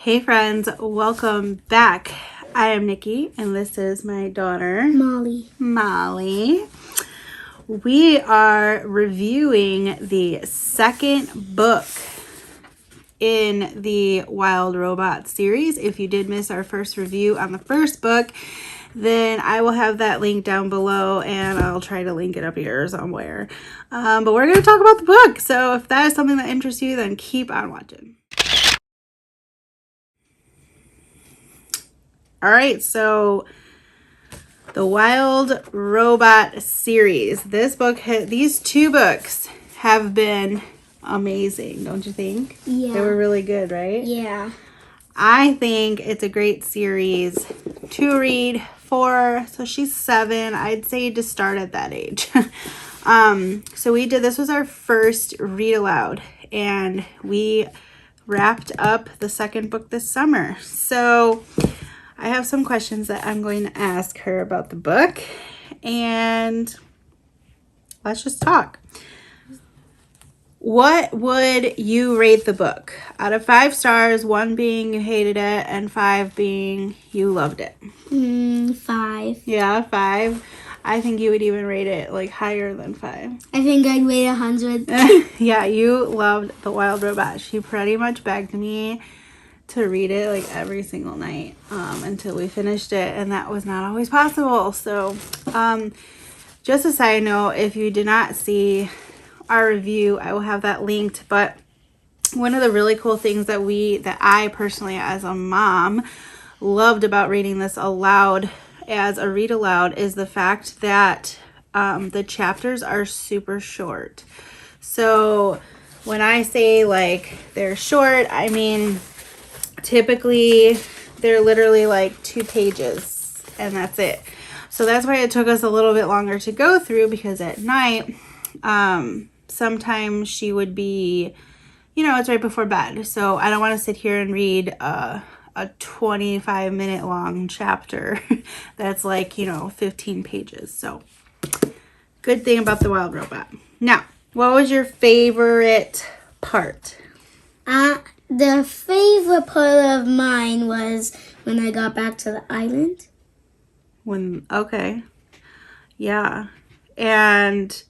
Hey friends, welcome back. I am Nickie and this is my daughter Molly. We are reviewing the second book in the Wild Robot series. If you did miss our first review on the first book, then I will have that link down below and I'll try to link it up here somewhere. But we're going to talk about the book. So if that is something that interests you, then keep on watching. All right, so the Wild Robot series. These two books have been amazing, don't you think? Yeah. They were really good, right? Yeah. I think it's a great series to read for, so she's 7. I'd say to start at that age. So this was our first read aloud, and we wrapped up the second book this summer. So I have some questions that I'm going to ask her about the book, and let's just talk. What would you rate the book? Out of 5 stars, 1 being you hated it, and 5 being you loved it. 5. Yeah, 5. I think you would even rate it like higher than 5. I think I'd rate 100. Yeah, you loved The Wild Robot. She pretty much begged me to read it like every single night until we finished it, and that was not always possible. So just a side note, if you did not see our review, I will have that linked. But one of the really cool things that I personally as a mom loved about reading this aloud as a read aloud is the fact that the chapters are super short. So when I say like they're short, I mean typically they're literally like 2 pages and that's it. So that's why it took us a little bit longer to go through, because at night sometimes she would be, it's right before bed, so I don't want to sit here and read a 25-minute long chapter that's like 15 pages. So good thing about The Wild Robot. Now, what was your favorite part? The favorite part of mine was when I got back to the island. Okay. Yeah. And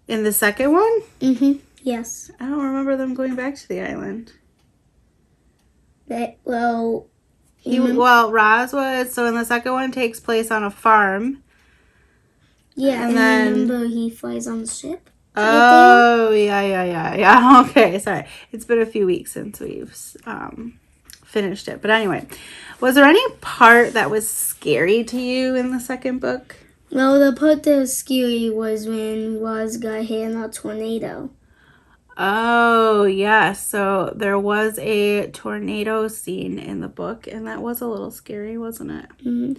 in the second one? Yes. I don't remember them going back to the island. Roz was. So in the second one takes place on a farm. Yeah, and then remember he flies on the ship? Oh, yeah. Okay, sorry. It's been a few weeks since we've finished it. But anyway, was there any part that was scary to you in the second book? Well, the part that was scary was when Roz got hit in a tornado. Oh, yeah. So there was a tornado scene in the book, and that was a little scary, wasn't it? Mm-hmm.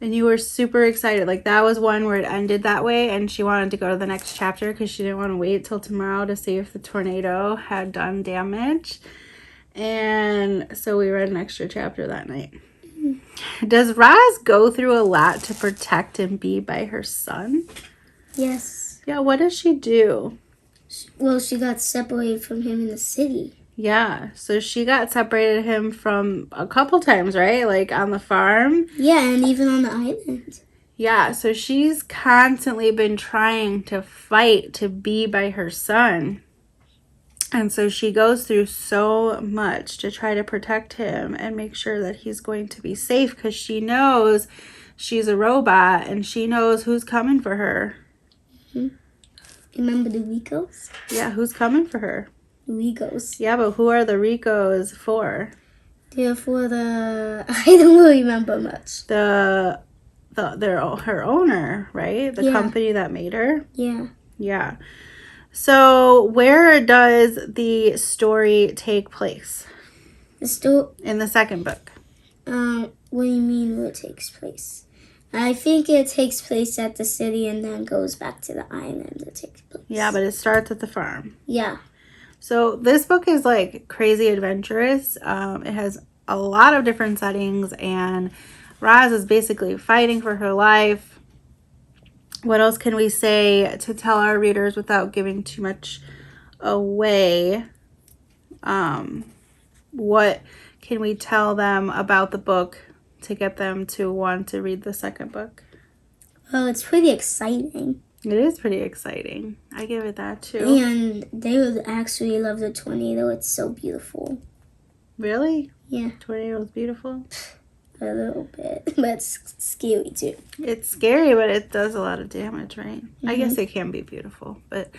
And you were super excited. Like, that was one where it ended that way, and she wanted to go to the next chapter because she didn't want to wait till tomorrow to see if the tornado had done damage. And so we read an extra chapter that night. Mm-hmm. Does Roz go through a lot to protect and be by her son? Yes. Yeah, what does she do? Well, she got separated from him in the city. Yeah, so she got separated him from a couple times, right? Like on the farm. Yeah, and even on the island. Yeah, so she's constantly been trying to fight to be by her son. And so she goes through so much to try to protect him and make sure that he's going to be safe, because she knows she's a robot and she knows who's coming for her. Mm-hmm. Remember the Ricos? Yeah, who's coming for her? Ricos. Yeah, but who are the Ricos for? They're for I don't really remember much. They're her owner, right? The company that made her? Yeah. Yeah. So where does the story take place? In the second book. What do you mean where it takes place? I think it takes place at the city and then goes back to the island it takes place. Yeah, but it starts at the farm. Yeah. So this book is like crazy adventurous. It has a lot of different settings, and Roz is basically fighting for her life. What else can we say to tell our readers without giving too much away? What can we tell them about the book to get them to want to read the second book? Well, it's pretty exciting. It is pretty exciting. I give it that too. And they would actually love the tornado. It's so beautiful. Really? Yeah. Tornado's beautiful? A little bit. But it's scary too. It's scary, but it does a lot of damage, right? I guess it can be beautiful, but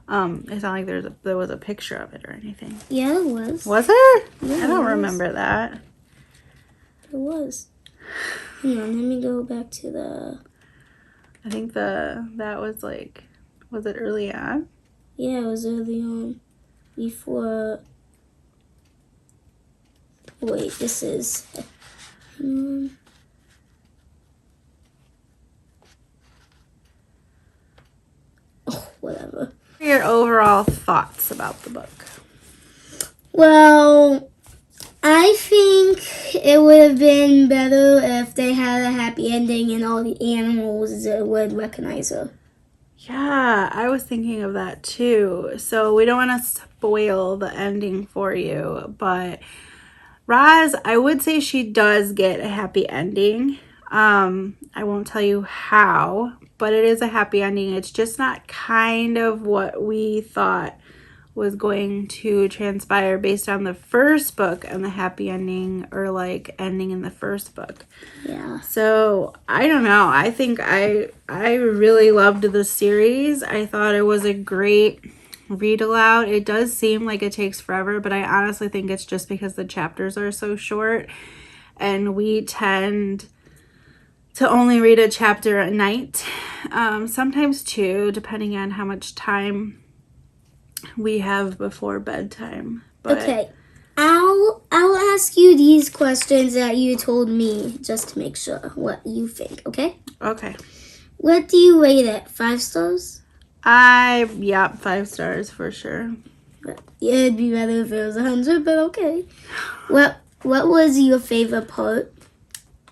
it's not like there was a picture of it or anything. Yeah, it was. Was there? Yeah, I don't remember that. It was. Hang on, let me go back to the... I think that was like, was it early on? Yeah, it was early on. Before... Wait, this is... Oh, whatever. What are your overall thoughts about the book? Well, I think it would have been better if they had a happy ending and all the animals would recognize her. Yeah, I was thinking of that too. So we don't want to spoil the ending for you, but Roz, I would say she does get a happy ending. I won't tell you how, but it is a happy ending. It's just not kind of what we thought was going to transpire based on the first book and the happy ending, or like ending in the first book. Yeah. So I don't know. I think I really loved the series. I thought it was a great read aloud. It does seem like it takes forever, but I honestly think it's just because the chapters are so short, and we tend to only read a chapter a night, sometimes two, depending on how much time we have before bedtime. But Okay. I'll ask you these questions that you told me just to make sure what you think, okay? Okay. What do you rate it? 5 stars? Yeah, 5 stars for sure. It'd be better if it was 100, but okay. What was your favorite part?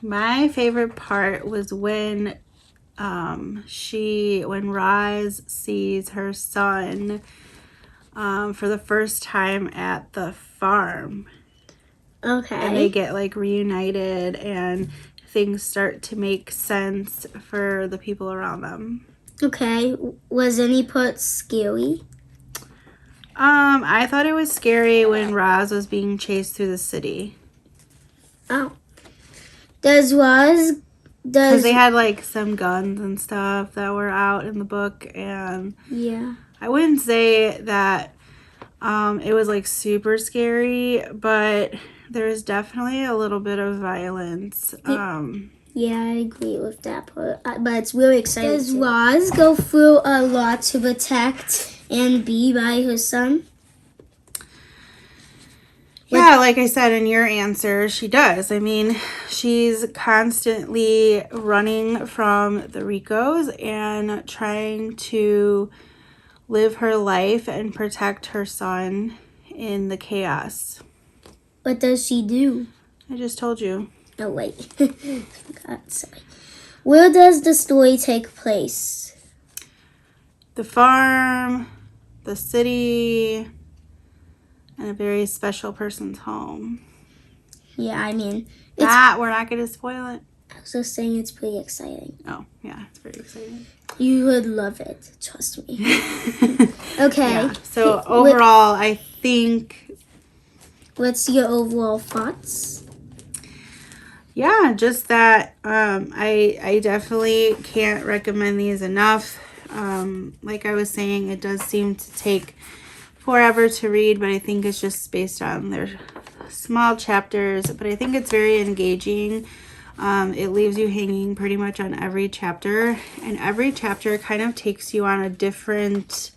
My favorite part was when Roz sees her son for the first time at the farm. Okay. And they get like reunited and things start to make sense for the people around them. Okay. Was any part scary? I thought it was scary when Roz was being chased through the city. Oh. Because they had like some guns and stuff that were out in the book, and yeah, I wouldn't say that it was like super scary, but there's definitely a little bit of violence. Yeah, I agree with that part. But it's really exciting. Does Roz go through a lot to protect and be by her son? Yeah, like I said in your answer, she does. I mean, she's constantly running from the Ricos and trying to live her life and protect her son in the chaos. What does she do? I just told you. Oh, wait. Forgot, sorry. Where does the story take place? The farm, the city, and a very special person's home. Yeah, I mean... we're not going to spoil it. I was just saying it's pretty exciting. Oh, yeah, it's very exciting. You would love it, trust me. Okay. Yeah. So overall, I think... What's your overall thoughts? Yeah, just that I definitely can't recommend these enough. Like I was saying, it does seem to take forever to read, but I think it's just based on their small chapters. But I think it's very engaging. It leaves you hanging pretty much on every chapter, and every chapter kind of takes you on a different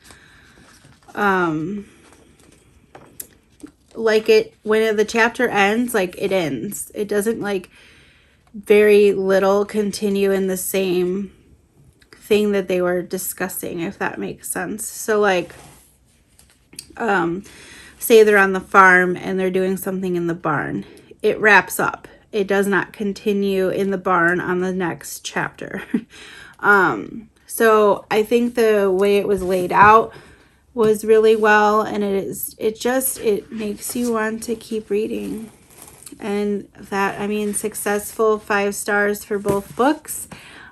when the chapter ends, like it ends. It doesn't like very little continue in the same thing that they were discussing, if that makes sense. So like say they're on the farm and they're doing something in the barn. It wraps up. It does not continue in the barn on the next chapter. So I think the way it was laid out was really well, and it makes you want to keep reading. And that, I mean, successful 5 stars for both books.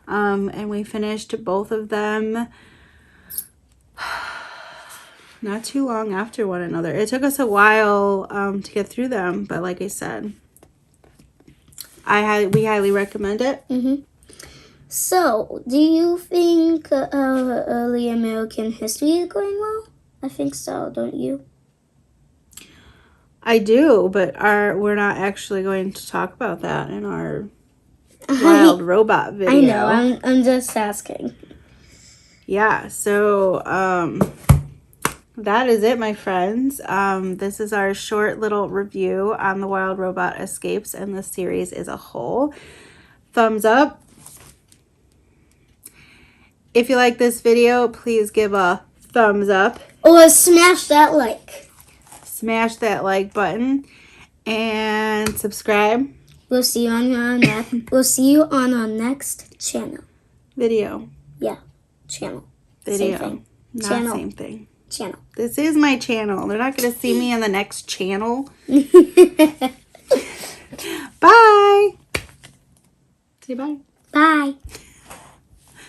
And we finished both of them not too long after one another. It took us a while to get through them, but like I said, we highly recommend it. So, do you think early American history is going well? I think so, don't you? I do, but we're not actually going to talk about that in our wild robot video. I know, I'm just asking. Yeah, so that is it, my friends. This is our short little review on the Wild Robot Escapes and the series as a whole. Thumbs up. If you like this video, please give a thumbs up. Or smash that like. Smash that like button and subscribe. We'll see you on our next channel. Video. Yeah, channel. Video. Same thing. Not Channel. same thing. Channel. This is my channel. They're not going to see me in the next channel. Bye. Say bye. Bye.